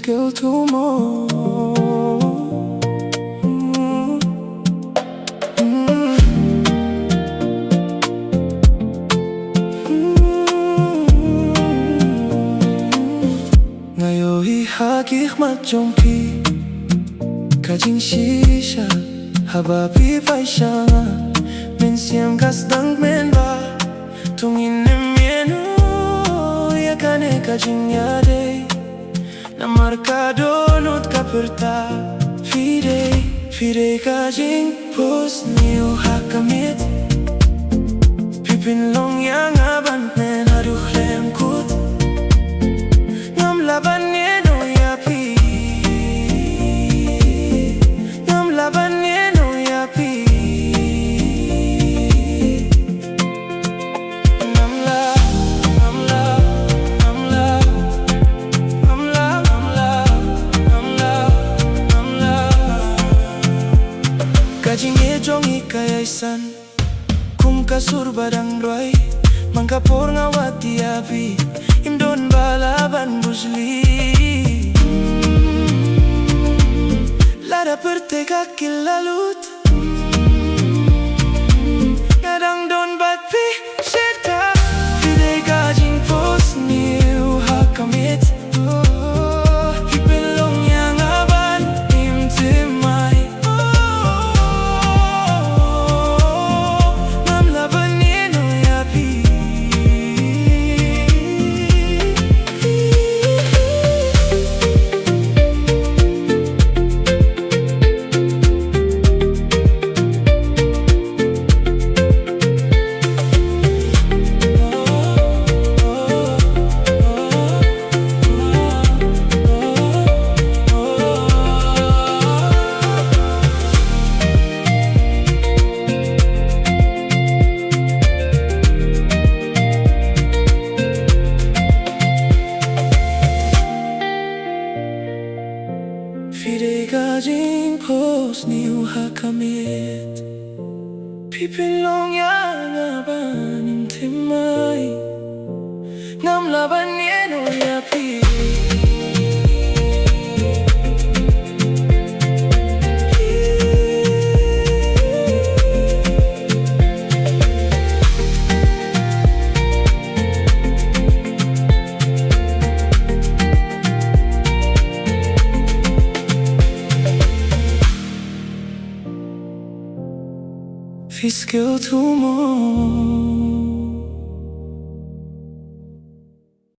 skill to more. Ngayon ihagik jompi kajing shisha hababi paisha mensiam kasdang menba tungin nemienu ya kane kajing yade na marcado not kaperta fide kajing post niu hakamit pipin long yang aban men haduh lemkut ngam laban no yapi ngam laban no yapi ngam la ngam la ngam la ngam la ngam la ngam la ngam la kajing jongi kayaisan kum kasur badang roi mangkapor ngawati api imdon balaban busli Lara pertega kilalut Kadang don batpi shirta Fide gajing pos niu hakamit Hipilong yang aban imtimai Ngam laban no yapi Fide gajing pos niu hakamit Pipilong yang aban imtimai Ngam laban no yapi Skill to more